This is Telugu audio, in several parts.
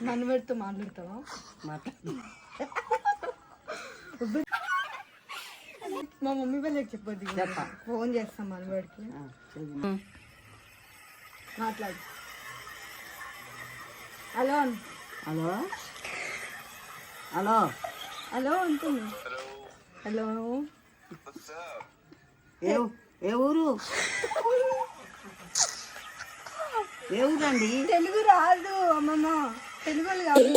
మనవడితో మాట్లాడతావా? మా మమ్మీ వాళ్ళకి చెప్పొద్దు, ఫోన్ చేస్తాం మనవాడికి. మాట్లాడు. హలో హలో హలో హలో అంటుంది. హలో ఏ ఊరు? ఏ ఊరండి? తెలుగు రాదు అమ్మమ్మ, తెలుగు వాళ్ళు కాదు.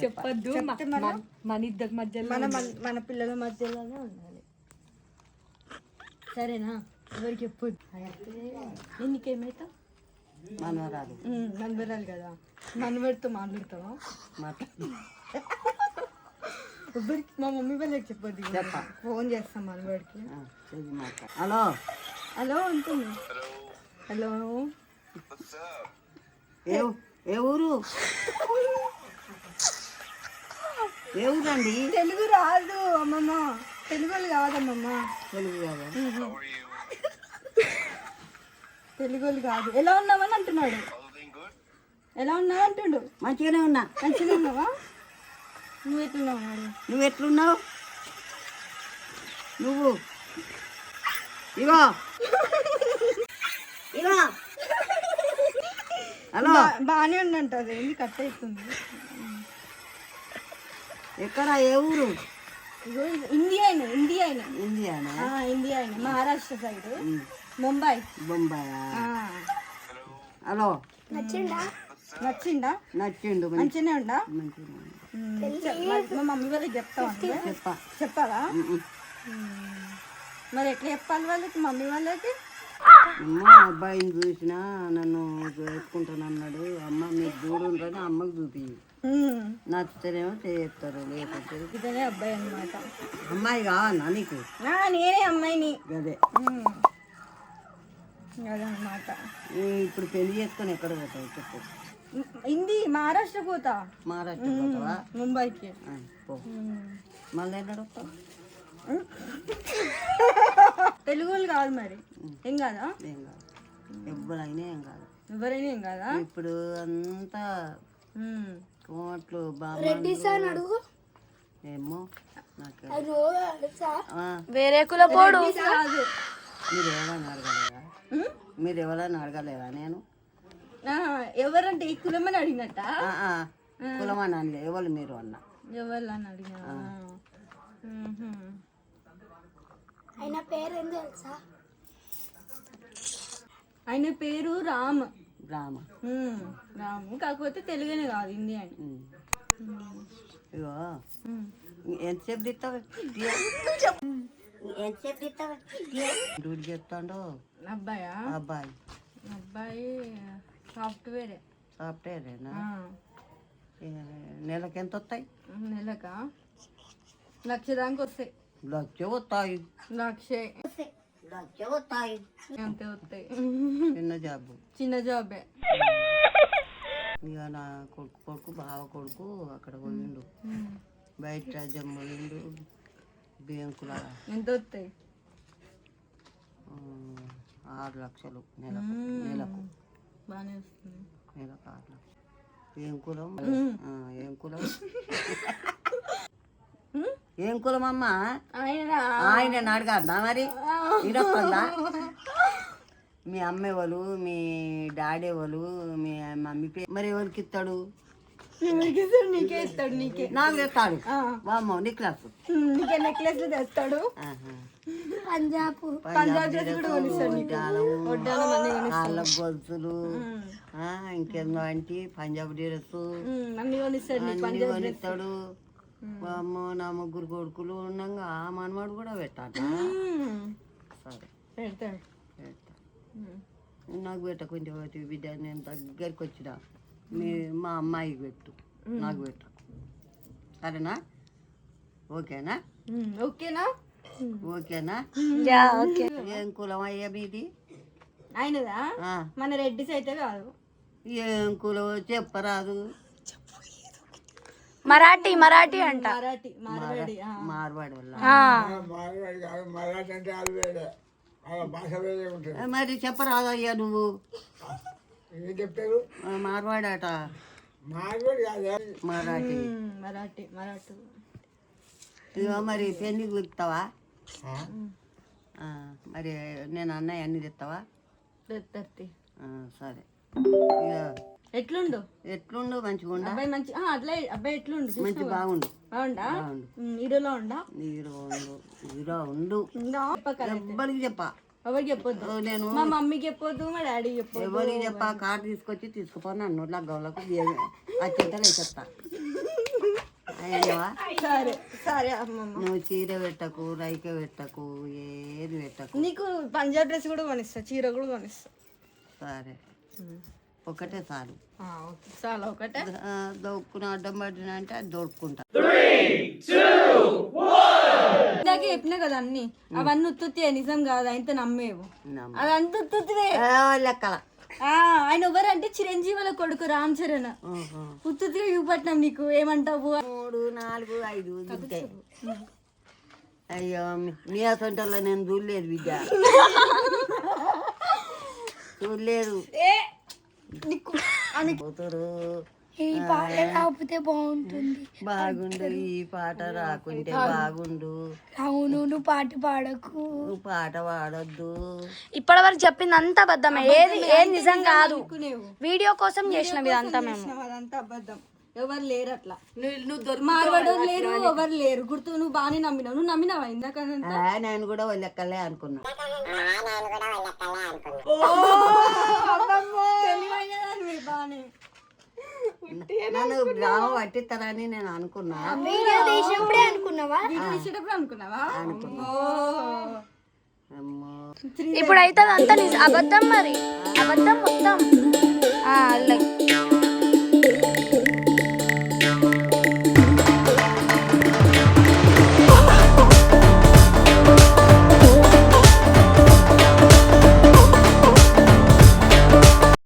చెప్పద్దు, మన ఇద్దరి మధ్యలో, మన పిల్లల మధ్యలోనే ఉండాలి, సరేనా? ఎవరికి చెప్పొద్దు. నీకేమైతా మనవరాలు? మనవరాలు కదా, మనవడితో మాట్లాడతావా? ఎవరికి, మా మమ్మీ వాళ్ళకి చెప్పొద్దు, ఫోన్ చేస్తాం మనవాడికి. హలో హలో అంటుంది. హలో ఏ ఊరు? ఏ ఊరండి? తెలుగు రాదు అమ్మమ్మ, తెలుగు వాళ్ళు కాదమ్మమ్మ. తెలుగు కాదా? తెలుగు వాళ్ళు కాదు. ఎలా ఉన్నావని అంటున్నాడు. ఎలా ఉన్నావు అంటుండు. మంచిగానే ఉన్నా. మంచిగా ఉన్నావా? నువ్వు ఎట్లున్నావు? నువ్వు ఎట్లున్నావు? నువ్వు ఇగో ఇగో హలో. బాగానే ఉందంట, అది ఏంది కట్ అవుతుంది. ఎక్కడ? ఏ ఊరు? India Maharashtra side, Bombay. Hello. నచ్చిండు. మంచిగానే ఉండా? మా మమ్మీ వాళ్ళకి చెప్తావా? చెప్పాలా? మరి ఎట్లా చెప్పాలి వాళ్ళకి, మమ్మీ వాళ్ళకి? అబ్బాయిని చూసినా నన్ను చేసుకుంటాను అన్నాడు. అమ్మ మీకు చూడుంటాను, అమ్మకి చూపి నచ్చితేనేమో చేస్తారు, లేకపోతే ఇతనే అబ్బాయి అన్నమాట. అమ్మాయి కావన్నా నీకు? నేనే అమ్మాయిని. అదే అదనమాట. ఇప్పుడు పెళ్లి చేసుకొని ఎక్కడ పోతావు చెప్పు? మహారాష్ట్ర పోతా. మహారాష్ట్ర పోతావా? ముంబైకి పో. మళ్ళీ ఎక్కడ వస్తావు? తెలుగు వాళ్ళు కాదు మరి, ఏం కాదా? ఏం కాదు, ఎవరైనా ఏం కాదు. ఎవరైనా ఏం కాదా? ఇప్పుడు అంతా కోట్లు అడుగు. ఏమో వేరే కులపోడు కాదు. మీరు ఎవరైనా అడగలేదా? నేను ఎవరంటే ఈ కులమని అడిగినట్ట? కులమని అనలే, ఎవరు మీరు అన్న. ఎవరు అడిగినా? ఆయన పేరు ఏం తెలుసా? ఆయన పేరు రామ్. రాము, కాకపోతే తెలుగునే కాదు, హిందీ అని. ఇగో ఎంతసేపు తీస్తావు? డ్యూటీ చెప్తాడు. అబ్బాయి సాఫ్ట్వేరేనా? నెలకి ఎంత వస్తాయి? నెలకా 1,00,000 దాకా వస్తాయి. 1,00,000 వస్తాయి? 1,00,000 వస్తాయి, అంతే వస్తాయి. చిన్న జాబే. ఇక నా కొడుకు బావ కొడుకు అక్కడ పోయిండు, బయట రాజ్యం పోయిండు. బ్యాంకులా ఎంత వస్తాయి? 6 లక్షలు నెలకు. బాగానే వస్తుంది. నెలకు 6 లక్షలు. ఏం కులం? ఏం కులం అమ్మా? ఆయన అడగద్దా మరి? ఇరొస్తుందా? మీ అమ్మ ఎవరు, మీ డాడీ ఎవరు, మీ మమ్మీ పేరు మరి ఎవరికి ఇస్తాడు? నీకే ఇస్తాడు. నాకు తెస్తాడు. వామ్మో నెక్లెస్ తెస్తాడు. గొలుసులు, ఇంకేందో అంటే పంజాబ్ డ్రెస్ అన్ని కొనిస్తాడు. వామ్మో నా 3 కొడుకులు ఉండగా ఆ మనవాడు కూడా పెట్టాట. సరే పెడతాడు. నాకు పెట్టకుంటే బిడ్డ, నేను దగ్గరికి వచ్చిన మా అమ్మాయికి పెట్టు, నాకు పెట్టు, సరేనా? ఓకేనా? ఏం కులం అయ్యా మీది? ఆయనదా? మన రెడ్డిస్ అయితే కాదు. ఏం కులం చెప్పరాదు? మరాఠీ అంట. మార్వాడి మార్వాడి వల్ల ఆ. మరి చెప్పరాదయ్యా నువ్వు చెప్పారు మార్వాడట మరాఠీ. మరాఠీ ఇదిగో మరి పెళ్లి గుర్తావా? మరి నేను అన్నయ్య అన్ని తెస్తావా? సరే. ఎట్లుండు మంచిగా ఉండా? అబ్బాయి ఎట్లుండు? మంచి బాగుండు. బాగుండా? హీరోలో ఉండా? హీరో ఉండు. ఎవ్వరికి చెప్పా, ఎవరికి చెప్పొద్దు. నేను మా మమ్మీకి చెప్పొద్దు, మా డాడీకి చెప్పొద్దు. ఎవరికి చెప్పా? కార్ తీసుకొచ్చి తీసుకుపోను అన్నోట్ల గౌలకు ఆ చెట్టలు వేసేస్తా. అయ్యవా? సరే సరే అమ్మమ్మ. నువ్వు చీర పెట్టకు, రైక పెట్టకు, ఏది పెట్టకు. నీకు పంజాబ్ డ్రెస్ కూడా కొనిస్తా, చీర కూడా కొనిస్తా. సరే ఒకటే చాలు. చాలా ఒకటే. దొక్కున అడ్డం పడిన అంటే అది దొరుకుంటా. ఇందాక చెప్పినా కదా అన్ని, అవన్నీ ఉత్తుత్తే నిజం కాదు, ఆయన నమ్మేవు. అదంతా ఉత్తుత్తివే లెక్కల. ఆయన ఎవరంటే చిరంజీవి వాళ్ళ కొడుకు రామ్ చరణ్. ఉత్తుత్తిగా చూపట్నం. నీకు ఏమంటావు? 3, 4, 5 దింటే. అయ్యో మీ అసంటలో నేను చూడలేదు బిడ్డ, చూడలేదు. కూతురు ఈ పాట రాకపోతే బాగుంటుంది. బాగుండు, ఈ పాట రాకుంటే బాగుండు. అవును, నువ్వు పాట పాడకు. నువ్వు పాట పాడొద్దు. ఇప్పటి వరకు చెప్పింది అంతా అబద్ధమే, ఏది నిజం కాదు. వీడియో కోసం చేసినవి ఇదంతా మేము. అదంతా అబద్ధం. ఎవరు లేరు అట్లా. మార్వాడు లేరు, ఎవరు లేరు. గుర్తు నువ్వు బాగానే నమ్మినావు. నువ్వు నమ్మినావా ఇందాక? నేను కూడా లెక్కలే అనుకున్నా. బానే నన్ను డ్రామా పట్టిస్తారని నేను అనుకున్నా. వీడియో తీసినప్పుడే అనుకున్నావా? అనుకున్నా. ఇప్పుడు అయితే అదంతా అబద్ధం, మరి అబద్ధం మొత్తం.